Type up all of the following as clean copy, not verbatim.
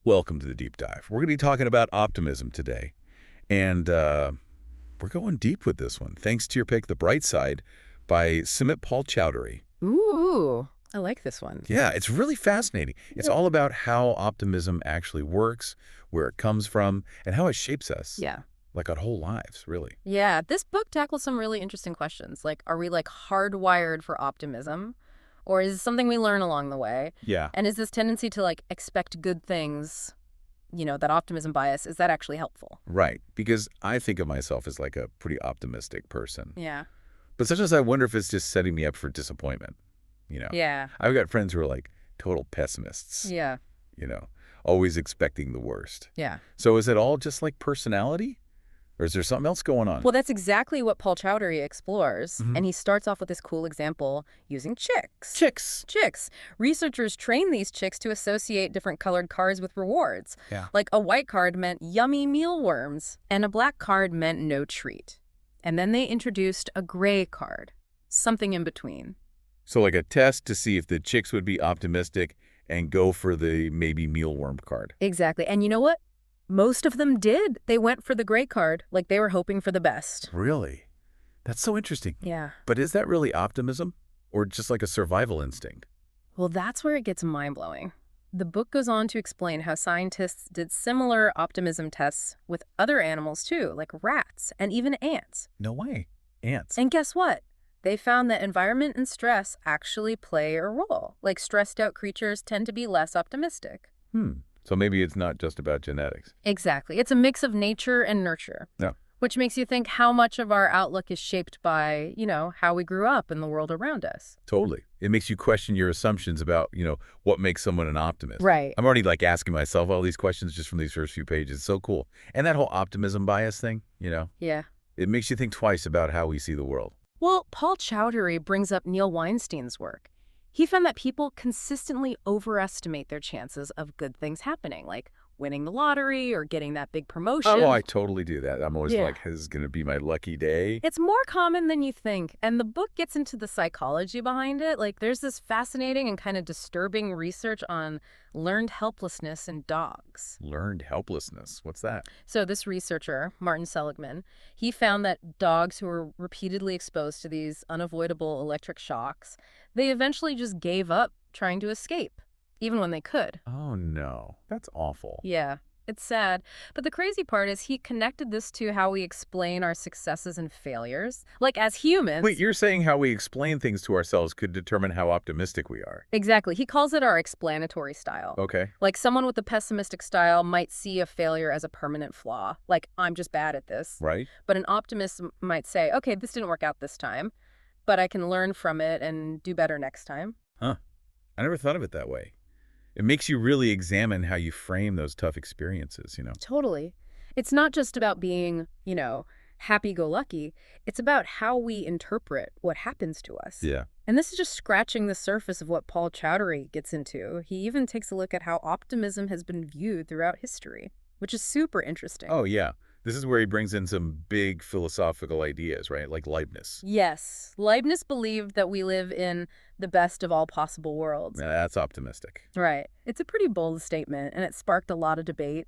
Welcome to the Deep Dive. We're going to be talking about optimism today. And we're going deep with this one, thanks to your pick, The Bright Side, by Sumit Paul-Choudhury. Ooh, I like this one. Yeah, it's really fascinating. It's all about how optimism actually works, where it comes from, and how it shapes us. Yeah. Like our whole lives, really. Yeah, this book tackles some really interesting questions. Like, are we hardwired for optimism? Or is it something we learn along the way? Yeah. And is this tendency to expect good things, that optimism bias, is that actually helpful? Right, because I think of myself as like a pretty optimistic person. Yeah. But sometimes I wonder if it's just setting me up for disappointment, Yeah. I've got friends who are like total pessimists, Yeah. always expecting the worst. Yeah. So is it all just like personality? Or is there something else going on? Well, that's exactly what Paul-Choudhury explores. Mhm. And he starts off with this cool example using chicks. Chicks. Chicks. Researchers train these chicks to associate different colored cards with rewards. Yeah. Like a white card meant yummy mealworms, and a black card meant no treat. And then they introduced a gray card, something in between. So like a test to see if the chicks would be optimistic and go for the maybe mealworm card. Exactly. And you know what? Most of them did. They went for the gray card, like they were hoping for the best. Really? That's so interesting. Yeah. But is that really optimism? Or just like a survival instinct? Well, that's where it gets mind-blowing. The book goes on to explain how scientists did similar optimism tests with other animals too, like rats and even ants. No way. Ants. And guess what? They found that environment and stress actually play a role. Like stressed out creatures tend to be less optimistic. So maybe it's not just about genetics. Exactly. It's a mix of nature and nurture. Yeah. Which makes you think how much of our outlook is shaped by, how we grew up in the world around us. Totally. It makes you question your assumptions about, what makes someone an optimist. Right. I'm already like asking myself all these questions just from these first few pages. It's so cool. And that whole optimism bias thing, Yeah. it makes you think twice about how we see the world. Well, Paul-Choudhury brings up Neil Weinstein's work. He found that people consistently overestimate their chances of good things happening, like winning the lottery or getting that big promotion. Oh, I totally do that. I'm always Yeah. like, this is going to be my lucky day. It's more common than you think, and the book gets into the psychology behind it. There's this fascinating and kind of disturbing research on learned helplessness in dogs. Learned helplessness. What's that? So this researcher, Martin Seligman, he found that dogs who were repeatedly exposed to these unavoidable electric shocks, they eventually just gave up trying to escape, even when they could. Oh, no. That's awful. Yeah, it's sad. But the crazy part is he connected this to how we explain our successes and failures. Like, as humans... Wait, you're saying how we explain things to ourselves could determine how optimistic we are. Exactly. He calls it our explanatory style. Okay. Like, someone with a pessimistic style might see a failure as a permanent flaw. Like, I'm just bad at this. Right. But an optimist might say, okay, this didn't work out this time, but I can learn from it and do better next time. Huh. I never thought of it that way. It makes you really examine how you frame those tough experiences, Totally. It's not just about being, happy-go-lucky. It's about how we interpret what happens to us. Yeah. And this is just scratching the surface of what Paul-Choudhury gets into. He even takes a look at how optimism has been viewed throughout history, which is super interesting. Oh, yeah. This is where he brings in some big philosophical ideas, right? Like Leibniz. Yes. Leibniz believed that we live in the best of all possible worlds. Now, that's optimistic. Right. It's a pretty bold statement, and it sparked a lot of debate.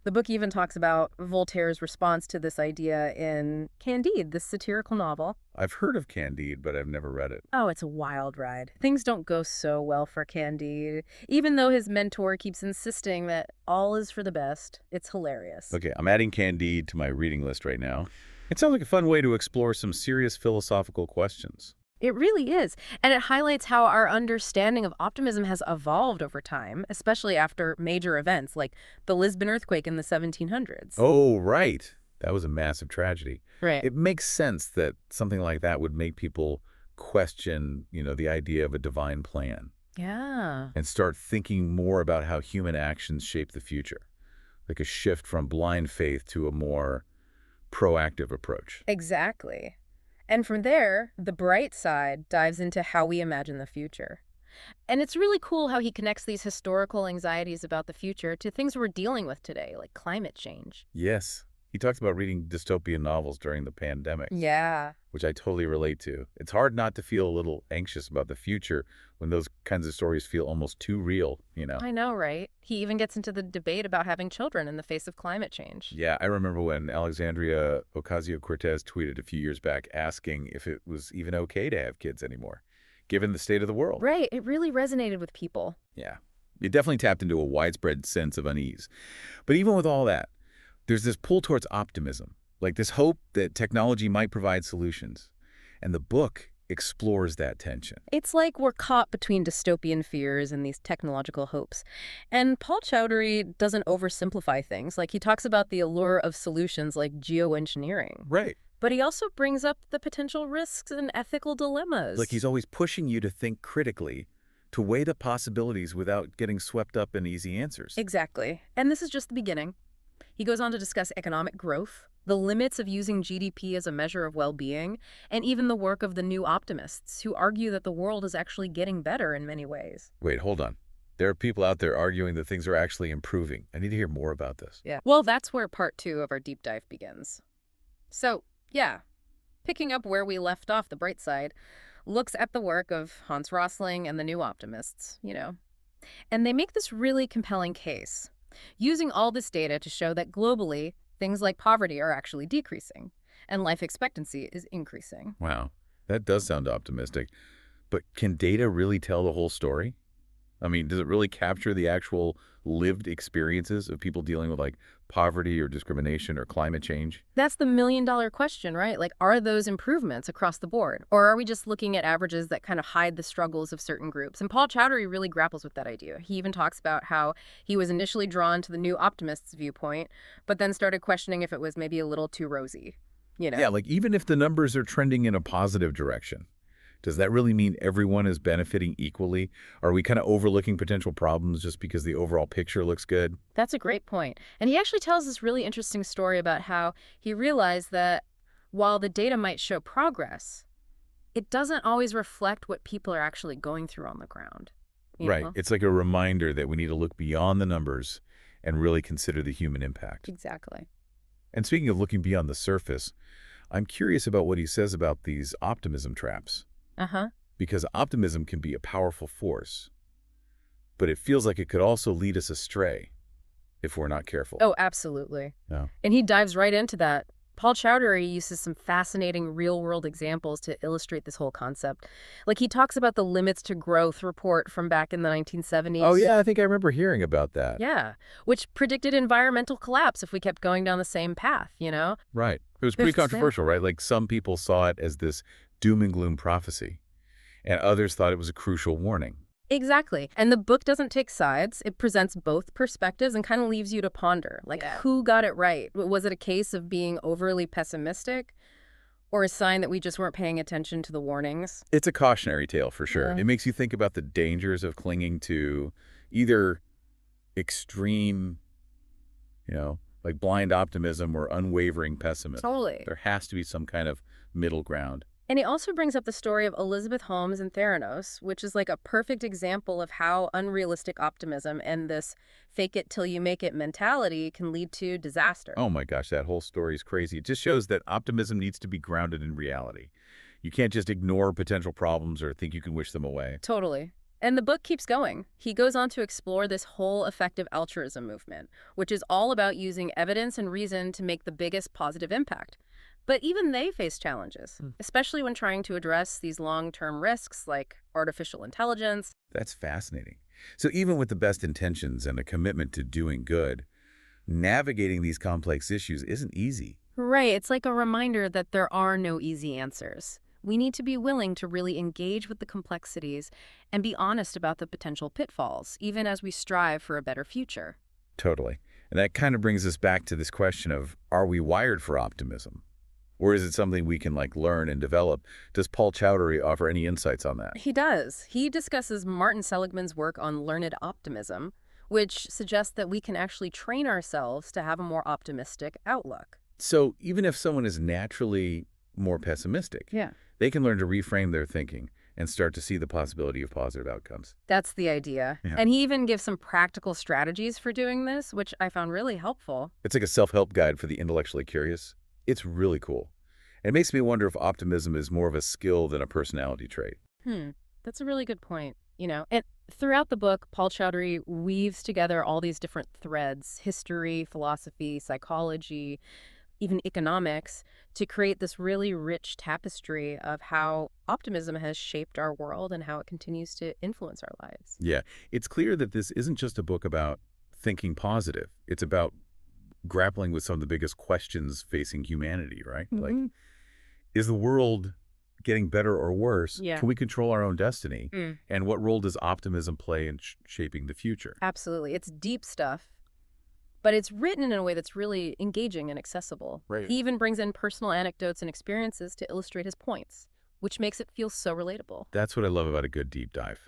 The book even talks about Voltaire's response to this idea in Candide, this satirical novel. I've heard of Candide, but I've never read it. Oh, it's a wild ride. Things don't go so well for Candide, even though his mentor keeps insisting that all is for the best. It's hilarious. Okay, I'm adding Candide to my reading list right now. It sounds like a fun way to explore some serious philosophical questions. It really is. And it highlights how our understanding of optimism has evolved over time, especially after major events like the Lisbon earthquake in the 1700s. Oh, right. That was a massive tragedy. Right. It makes sense that something like that would make people question, the idea of a divine plan Yeah. and start thinking more about how human actions shape the future, like a shift from blind faith to a more proactive approach. Exactly. And from there, The Bright Side dives into how we imagine the future. And it's really cool how he connects these historical anxieties about the future to things we're dealing with today, like climate change. Yes. He talks about reading dystopian novels during the pandemic, Yeah. which I totally relate to. It's hard not to feel a little anxious about the future when those kinds of stories feel almost too real. I know, right? He even gets into the debate about having children in the face of climate change. Yeah, I remember when Alexandria Ocasio-Cortez tweeted a few years back asking if it was even okay to have kids anymore, given the state of the world. Right. It really resonated with people. Yeah, it definitely tapped into a widespread sense of unease. But even with all that, there's this pull towards optimism, like this hope that technology might provide solutions. And the book explores that tension. It's like we're caught between dystopian fears and these technological hopes. And Paul-Choudhury doesn't oversimplify things. Like, he talks about the allure of solutions like geoengineering. Right. But he also brings up the potential risks and ethical dilemmas. Like he's always pushing you to think critically, to weigh the possibilities without getting swept up in easy answers. Exactly. And this is just the beginning. He goes on to discuss economic growth, the limits of using GDP as a measure of well-being, and even the work of the new optimists who argue that the world is actually getting better in many ways. Wait, hold on. There are people out there arguing that things are actually improving. I need to hear more about this. Yeah. Well, that's where part 2 of our deep dive begins. So, yeah, picking up where we left off, the bright side looks at the work of Hans Rosling and the new optimists. And they make this really compelling case, using all this data to show that globally, things like poverty are actually decreasing, and life expectancy is increasing. Wow, that does sound optimistic. But can data really tell the whole story? I mean, does it really capture the actual lived experiences of people dealing with like poverty or discrimination or climate change? That's the million-dollar question, right? Like, are those improvements across the board? Or are we just looking at averages that kind of hide the struggles of certain groups? And Paul-Choudhury really grapples with that idea. He even talks about how he was initially drawn to the new optimists' viewpoint, but then started questioning if it was maybe a little too rosy. Yeah, like even if the numbers are trending in a positive direction, does that really mean everyone is benefiting equally? Are we kind of overlooking potential problems just because the overall picture looks good? That's a great point. And he actually tells this really interesting story about how he realized that while the data might show progress, it doesn't always reflect what people are actually going through on the ground. Right. It's like a reminder that we need to look beyond the numbers and really consider the human impact. Exactly. And speaking of looking beyond the surface, I'm curious about what he says about these optimism traps. Uh-huh. Because optimism can be a powerful force, but it feels like it could also lead us astray if we're not careful. Oh, absolutely. Yeah. And he dives right into that. Paul-Choudhury uses some fascinating real-world examples to illustrate this whole concept. Like, he talks about the limits to growth report from back in the 1970s. Oh, yeah, I think I remember hearing about that. Yeah, which predicted environmental collapse if we kept going down the same path. Right. It was pretty controversial, right? Like some people saw it as this doom and gloom prophecy, and others thought it was a crucial warning. Exactly. And the book doesn't take sides. It presents both perspectives and kind of leaves you to ponder. Like, who got it right? Was it a case of being overly pessimistic or a sign that we just weren't paying attention to the warnings? It's a cautionary tale for sure. Yeah. It makes you think about the dangers of clinging to either extreme, like blind optimism or unwavering pessimism. Totally. There has to be some kind of middle ground. And he also brings up the story of Elizabeth Holmes and Theranos, which is like a perfect example of how unrealistic optimism and this fake it till you make it mentality can lead to disaster. Oh my gosh, that whole story is crazy. It just shows that optimism needs to be grounded in reality. You can't just ignore potential problems or think you can wish them away. Totally. And the book keeps going. He goes on to explore this whole effective altruism movement, which is all about using evidence and reason to make the biggest positive impact. But even they face challenges, especially when trying to address these long-term risks like artificial intelligence. That's fascinating. So even with the best intentions and a commitment to doing good, navigating these complex issues isn't easy. Right. It's like a reminder that there are no easy answers. We need to be willing to really engage with the complexities and be honest about the potential pitfalls, even as we strive for a better future. Totally. And that kind of brings us back to this question of, are we wired for optimism? Or is it something we can learn and develop? Does Paul-Choudhury offer any insights on that? He does. He discusses Martin Seligman's work on learned optimism, which suggests that we can actually train ourselves to have a more optimistic outlook. So even if someone is naturally more pessimistic, Yeah. they can learn to reframe their thinking and start to see the possibility of positive outcomes. That's the idea. Yeah. And he even gives some practical strategies for doing this, which I found really helpful. It's like a self-help guide for the intellectually curious. It's really cool. It makes me wonder if optimism is more of a skill than a personality trait. That's a really good point. And throughout the book, Paul-Choudhury weaves together all these different threads, history, philosophy, psychology, even economics, to create this really rich tapestry of how optimism has shaped our world and how it continues to influence our lives. Yeah, it's clear that this isn't just a book about thinking positive. It's about grappling with some of the biggest questions facing humanity, right? Like, is the world getting better or worse? Yeah. Can we control our own destiny? Mm. And what role does optimism play in shaping the future? Absolutely. It's deep stuff, but it's written in a way that's really engaging and accessible. Right. He even brings in personal anecdotes and experiences to illustrate his points, which makes it feel so relatable. That's what I love about a good deep dive.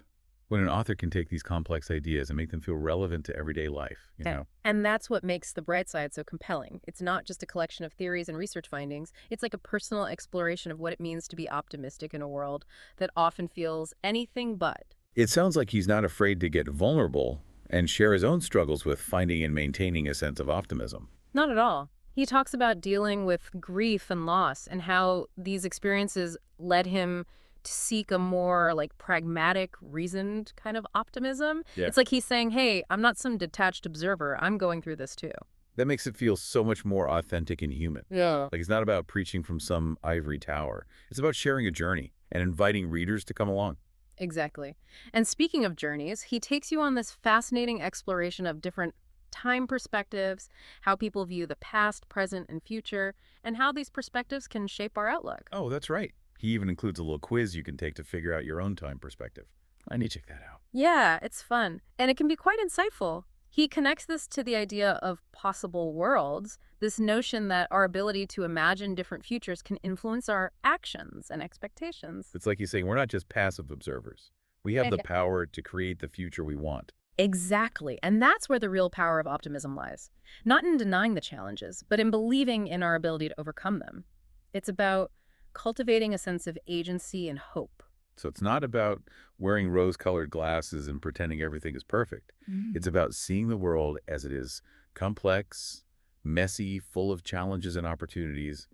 When an author can take these complex ideas and make them feel relevant to everyday life, you know? And that's what makes The Bright Side so compelling. It's not just a collection of theories and research findings. It's like a personal exploration of what it means to be optimistic in a world that often feels anything but. It sounds like he's not afraid to get vulnerable and share his own struggles with finding and maintaining a sense of optimism. Not at all. He talks about dealing with grief and loss and how these experiences led him to seek a more pragmatic, reasoned kind of optimism. Yeah. It's like he's saying, hey, I'm not some detached observer. I'm going through this too. That makes it feel so much more authentic and human. Yeah. Like, it's not about preaching from some ivory tower. It's about sharing a journey and inviting readers to come along. Exactly. And speaking of journeys, he takes you on this fascinating exploration of different time perspectives, how people view the past, present, and future, and how these perspectives can shape our outlook. Oh, that's right. He even includes a little quiz you can take to figure out your own time perspective. I need to check that out. Yeah, it's fun. And it can be quite insightful. He connects this to the idea of possible worlds, this notion that our ability to imagine different futures can influence our actions and expectations. It's like he's saying we're not just passive observers. We have the power to create the future we want. Exactly. And that's where the real power of optimism lies. Not in denying the challenges, but in believing in our ability to overcome them. It's about cultivating a sense of agency and hope. So it's not about wearing rose-colored glasses and pretending everything is perfect. It's about seeing the world as it is, complex, messy, full of challenges and opportunities,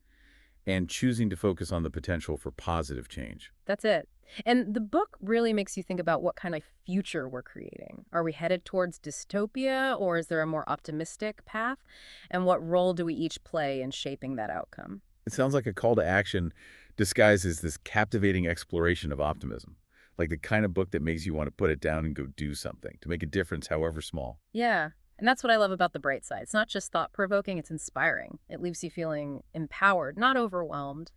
and choosing to focus on the potential for positive change. That's it. And the book really makes you think about what kind of future we're creating. Are we headed towards dystopia, or is there a more optimistic path? And what role do we each play in shaping that outcome? It sounds like a call to action disguised as this captivating exploration of optimism, like the kind of book that makes you want to put it down and go do something, to make a difference, however small. Yeah. And that's what I love about The Bright Side. It's not just thought-provoking, it's inspiring. It leaves you feeling empowered, not overwhelmed.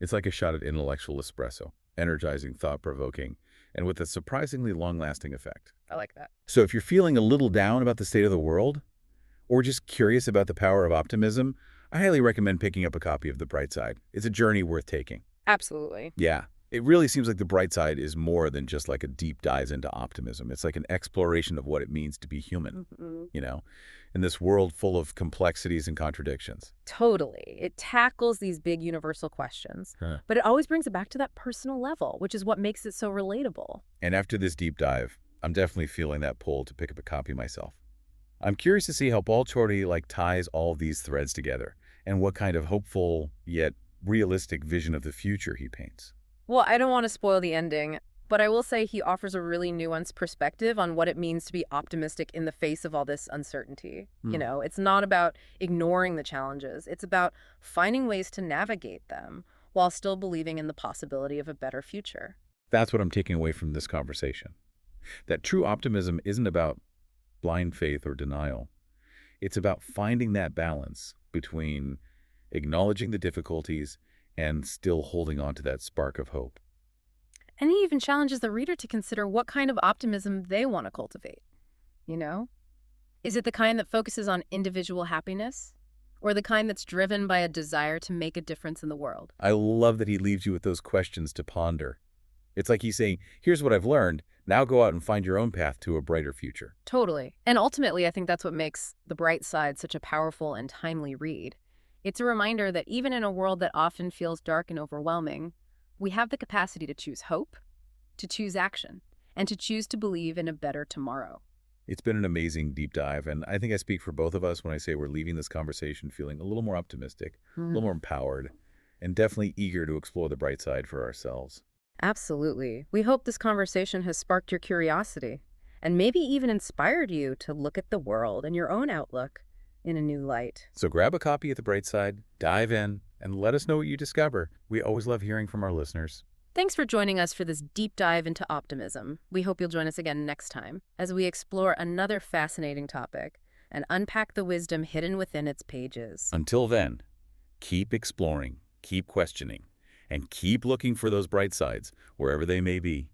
It's like a shot of intellectual espresso, energizing, thought-provoking, and with a surprisingly long-lasting effect. I like that. So if you're feeling a little down about the state of the world, or just curious about the power of optimism, I highly recommend picking up a copy of The Bright Side. It's a journey worth taking. Absolutely. Yeah. It really seems like The Bright Side is more than just like a deep dive into optimism. It's like an exploration of what it means to be human, in this world full of complexities and contradictions. Totally. It tackles these big universal questions, but it always brings it back to that personal level, which is what makes it so relatable. And after this deep dive, I'm definitely feeling that pull to pick up a copy myself. I'm curious to see how Paul-Choudhury ties all of these threads together and what kind of hopeful yet realistic vision of the future he paints. Well, I don't want to spoil the ending, but I will say he offers a really nuanced perspective on what it means to be optimistic in the face of all this uncertainty. It's not about ignoring the challenges. It's about finding ways to navigate them while still believing in the possibility of a better future. That's what I'm taking away from this conversation. That true optimism isn't about blind faith or denial. It's about finding that balance between acknowledging the difficulties and still holding on to that spark of hope. And he even challenges the reader to consider what kind of optimism they want to cultivate. Is it the kind that focuses on individual happiness, or the kind that's driven by a desire to make a difference in the world? I love that he leaves you with those questions to ponder. It's like he's saying, here's what I've learned. Now go out and find your own path to a brighter future. Totally. And ultimately, I think that's what makes The Bright Side such a powerful and timely read. It's a reminder that even in a world that often feels dark and overwhelming, we have the capacity to choose hope, to choose action, and to choose to believe in a better tomorrow. It's been an amazing deep dive, and I think I speak for both of us when I say we're leaving this conversation feeling a little more optimistic, a little more empowered, and definitely eager to explore the bright side for ourselves. Absolutely. We hope this conversation has sparked your curiosity and maybe even inspired you to look at the world and your own outlook in a new light. So grab a copy of The Bright Side, dive in, and let us know what you discover. We always love hearing from our listeners. Thanks for joining us for this deep dive into optimism. We hope you'll join us again next time as we explore another fascinating topic and unpack the wisdom hidden within its pages. Until then, keep exploring, keep questioning, and keep looking for those bright sides, wherever they may be.